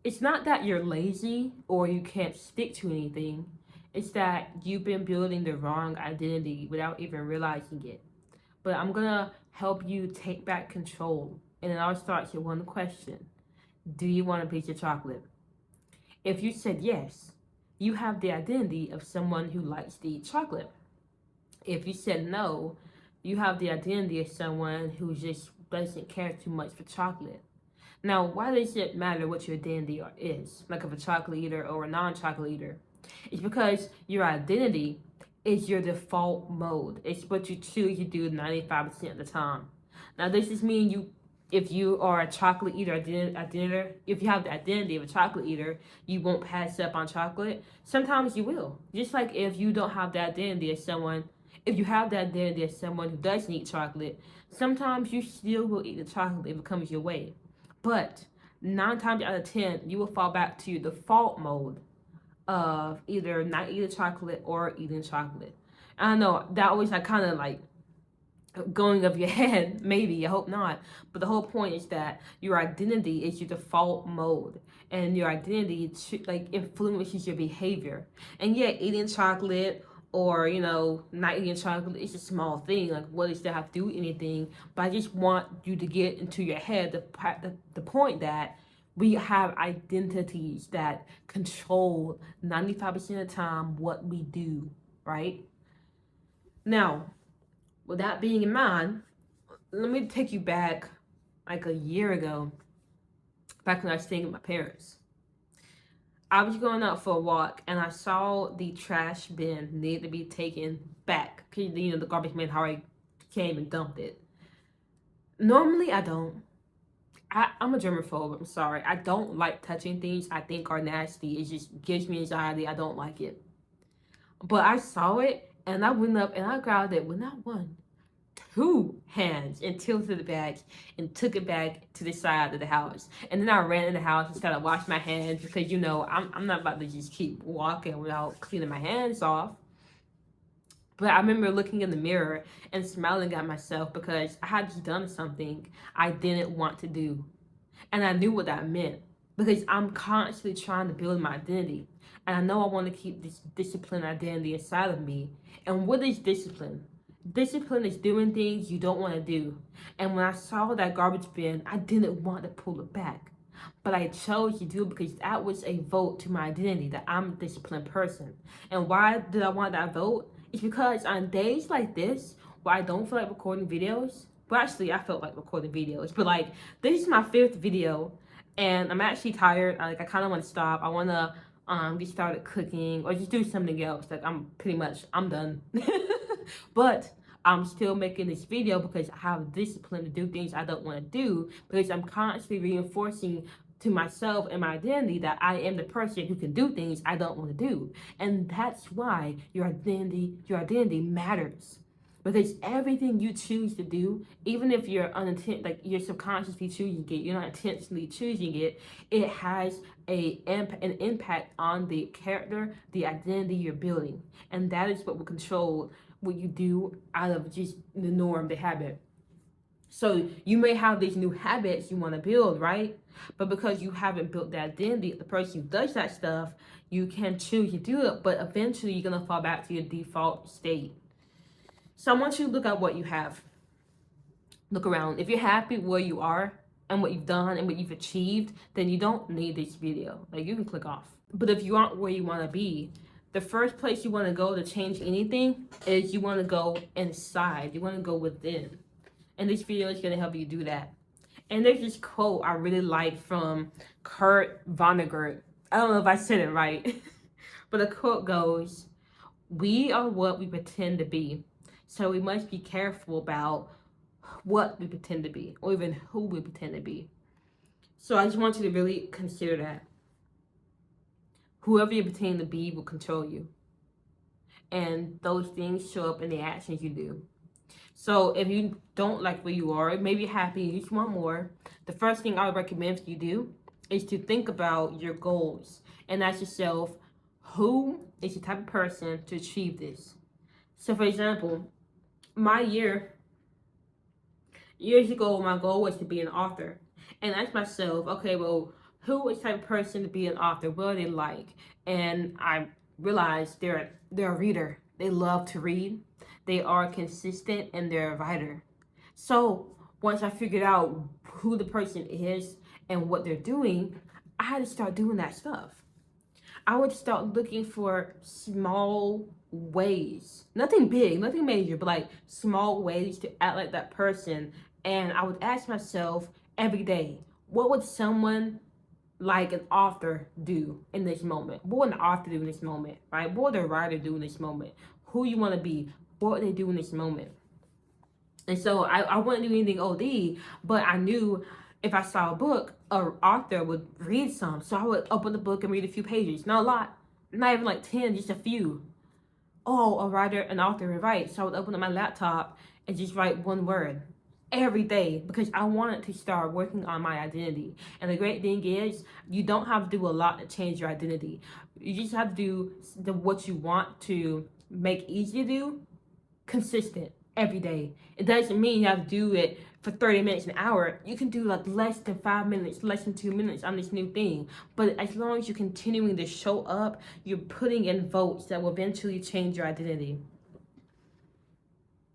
It's not that you're lazy or you can't stick to anything. It's that you've been building the wrong identity without even realizing it. But I'm gonna help you take back control. And it all starts with one question. Do you want a piece of chocolate? If you said yes, you have the identity of someone who likes to eat chocolate. If you said no, you have the identity of someone who just doesn't care too much for chocolate. Now, why does it matter what your identity is, like of a chocolate eater or a non-chocolate eater? It's because your identity is your default mode. It's what you choose to do 95% of the time. Now, this just mean if you are a chocolate eater, if you have the identity of a chocolate eater, you won't pass up on chocolate. Sometimes you will. Just like if you don't have the identity of someone, if you have the identity of someone who doesn't eat chocolate, sometimes you still will eat the chocolate if it comes your way. But 9 times out of 10, you will fall back to your default mode of either not eating chocolate or eating chocolate. I don't know, that always like kind of like going of your head, maybe, I hope not. But the whole point is that your identity is your default mode. And your identity like influences your behavior. And yet eating chocolate or not eating chocolate is a small thing. Like, what does that have to do with anything? But I just want you to get into your head the point that we have identities that control 95% of the time what we do, right? Now, with that being in mind, let me take you back like a year ago, back when I was staying with my parents. I was going out for a walk and I saw the trash bin need to be taken back. The garbage man already came and dumped it. Normally, I don't. I'm a germaphobe. I'm sorry. I don't like touching things I think are nasty. It just gives me anxiety. I don't like it. But I saw it and I went up and I grabbed it with not one, 2 hands and tilted it back and took it back to the side of the house. And then I ran in the house and started washing my hands because I'm not about to just keep walking without cleaning my hands off. But I remember looking in the mirror and smiling at myself because I had just done something I didn't want to do. And I knew what that meant because I'm constantly trying to build my identity. And I know I want to keep this disciplined identity inside of me. And what is discipline? Discipline is doing things you don't want to do. And when I saw that garbage bin, I didn't want to pull it back. But I chose to do it because that was a vote to my identity that I'm a disciplined person. And why did I want that vote? It's because on days like this, where I don't feel like recording videos, well, actually, I felt like recording videos, but like, this is my 5th video, and I'm actually tired. I kind of want to stop. I want to get started cooking or just do something else. Like, I'm done. But I'm still making this video because I have discipline to do things I don't want to do because I'm constantly reinforcing to myself and my identity that I am the person who can do things I don't want to do. And that's why your identity matters. Because everything you choose to do, even if you're like you're subconsciously choosing it, you're not intentionally choosing it, it has an impact on the character, the identity you're building. And that is what will control what you do out of just the norm, the habit. So you may have these new habits you want to build, right? But because you haven't built that identity, the person who does that stuff, you can choose to do it, but eventually you're going to fall back to your default state. So I want you to look at what you have. Look around. If you're happy where you are and what you've done and what you've achieved, then you don't need this video. Like, you can click off. But if you aren't where you want to be, the first place you want to go to change anything is you want to go inside. You want to go within. And this video is going to help you do that. And there's this quote I really like from Kurt Vonnegut. I don't know if I said it right. But the quote goes, "We are what we pretend to be. So we must be careful about what we pretend to be, or even who we pretend to be." So I just want you to really consider that. Whoever you pretend to be will control you. And those things show up in the actions you do. So if you don't like where you are, maybe you're happy, you just want more, the first thing I would recommend you do is to think about your goals and ask yourself, who is the type of person to achieve this? So for example, years ago, my goal was to be an author. And I asked myself, okay, well, who is the type of person to be an author? What are they like? And I realized they're a reader. They love to read. They are consistent and they're a writer. So once I figured out who the person is and what they're doing, I had to start doing that stuff. I would start looking for small ways, nothing big, nothing major, but like small ways to act like that person. And I would ask myself every day, what would someone like an author do in this moment? What would an author do in this moment, right? What would a writer do in this moment? Who you want to be? What would they do in this moment? And so I wouldn't do anything OD, but I knew if I saw a book, an author would read some. So I would open the book and read a few pages. Not a lot, not even like 10, just a few. Oh, a writer, an author would write. So I would open up my laptop and just write one word every day because I wanted to start working on my identity. And the great thing is, you don't have to do a lot to change your identity. You just have to do what you want to make easy to do, consistent every day. It doesn't mean you have to do it for 30 minutes, an hour. You can do like less than 5 minutes, less than 2 minutes on this new thing. But as long as you're continuing to show up, you're putting in votes that will eventually change your identity.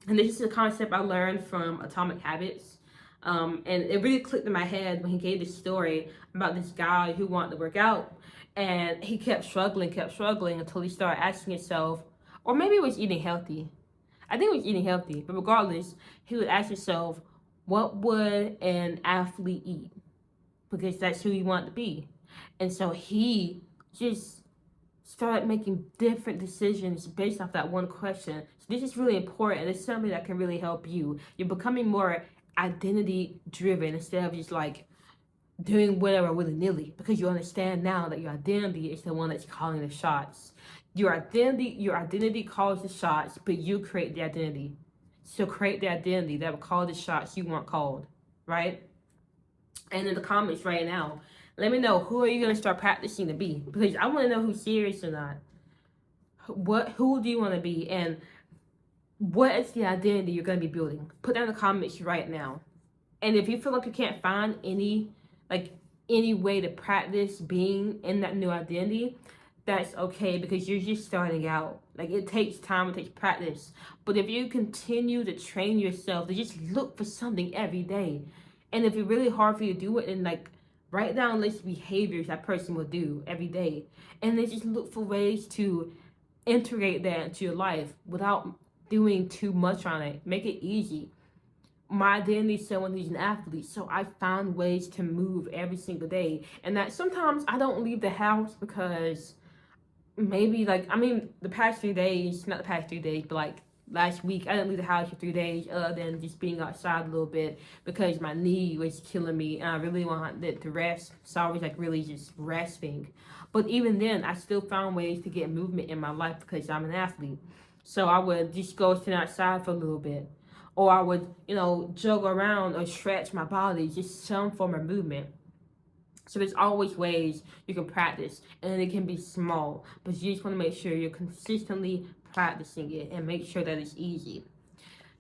And this is a concept I learned from Atomic Habits. And it really clicked in my head when he gave this story about this guy who wanted to work out. And he kept struggling until he started asking himself, or maybe it was eating healthy. I think it was eating healthy, but regardless, he would ask himself, what would an athlete eat? Because that's who he wanted to be. And so he just started making different decisions based off that one question. So this is really important. It's something that can really help you. You're becoming more identity driven instead of just like doing whatever willy-nilly, because you understand now that your identity is the one that's calling the shots. Your identity calls the shots, but you create the identity. So create the identity that will call the shots you want called, right? And in the comments right now, let me know, who are you going to start practicing to be? Because I want to know who's serious or not. Who do you want to be? And what is the identity you're going to be building? Put that in the comments right now. And if you feel like you can't find any way to practice being in that new identity, that's okay, because you're just starting out. Like, it takes time, it takes practice. But if you continue to train yourself to just look for something every day, and if it's really hard for you to do it, then like write down a list of behaviors that person will do every day, and then just look for ways to integrate that into your life without doing too much on it. Make it easy. My identity is someone who's an athlete, so I found ways to move every single day, and that sometimes I don't leave the house because maybe the past 3 days, not the past 3 days, but like last week, I didn't leave the house for 3 days other than just being outside a little bit because my knee was killing me and I really wanted it to rest. So I was like really just resting. But even then, I still found ways to get movement in my life because I'm an athlete. So I would just go stand outside for a little bit. Or I would, jog around or stretch my body, just some form of movement. So there's always ways you can practice, and it can be small, but you just want to make sure you're consistently practicing it and make sure that it's easy.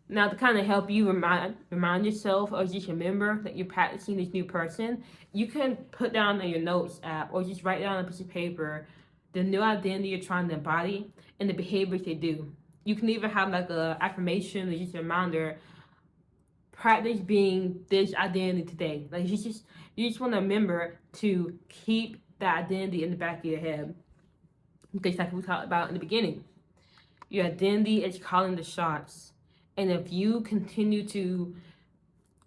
Now, to kind of help you remind yourself or just remember that you're practicing this new person, you can put down in your notes app or just write down on a piece of paper the new identity you're trying to embody and the behaviors they do. You can even have like a affirmation or just a reminder, practice being this identity today. Like you just want to remember to keep that identity in the back of your head. Because like we talked about in the beginning, your identity is calling the shots. And if you continue to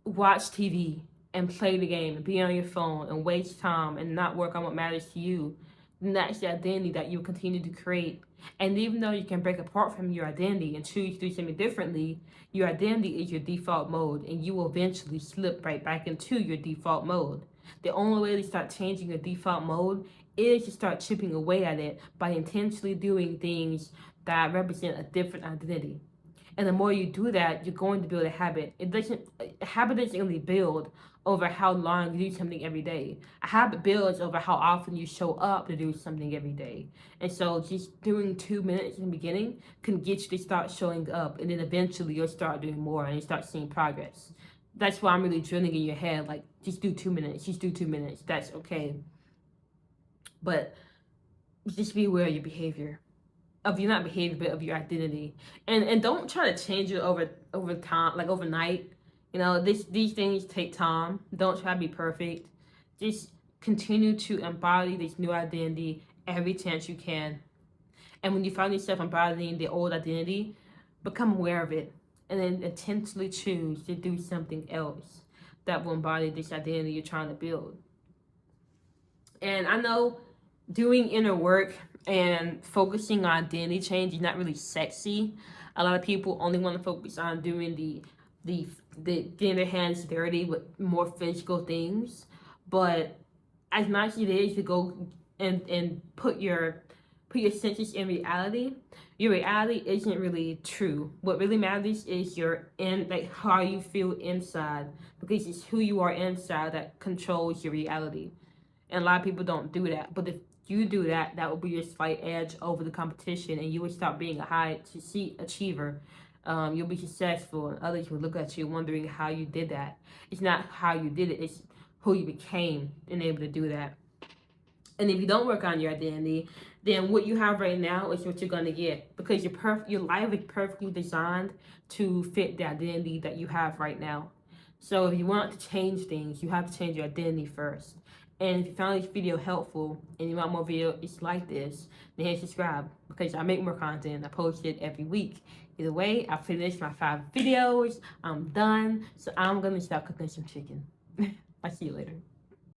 watch TV and play the game and be on your phone and waste time and not work on what matters to you, then that's the identity that you continue to create. And even though you can break apart from your identity and choose to do something differently, your identity is your default mode, and you will eventually slip right back into your default mode. The only way to start changing your default mode is to start chipping away at it by intentionally doing things that represent a different identity. And the more you do that, you're going to build a habit. A habit doesn't only build over how long you do something every day. A habit builds over how often you show up to do something every day. And so just doing 2 minutes in the beginning can get you to start showing up, and then eventually you'll start doing more and you start seeing progress. That's why I'm really drilling in your head, like, just do 2 minutes, just do 2 minutes. That's okay. but just be aware of your behavior, of your not behavior, but of your identity, and don't try to change it over time, like overnight. You know, these things take time. Don't try to be perfect. Just continue to embody this new identity every chance you can. And when you find yourself embodying the old identity, become aware of it and then intentionally choose to do something else that will embody this identity you're trying to build. And I know doing inner work and focusing on identity change is not really sexy. A lot of people only want to focus on doing the getting their hands dirty with more physical things. But as nice as it is to go and put your senses in reality, your reality isn't really true. What really matters is your like how you feel inside, because it's who you are inside that controls your reality. And a lot of people don't do that. But if you do that, that will be your slight edge over the competition, and you will stop being a high achiever. You'll be successful, and others will look at you wondering how you did that. It's not how you did it, it's who you became and able to do that. And if you don't work on your identity, then what you have right now is what you're gonna get, because your life is perfectly designed to fit the identity that you have right now. So if you want to change things, you have to change your identity first. And if you found this video helpful and you want more videos like this, then hit subscribe, because I make more content. I post it every week. Either way, I finished my 5 videos. I'm done. So I'm gonna start cooking some chicken. I'll see you later.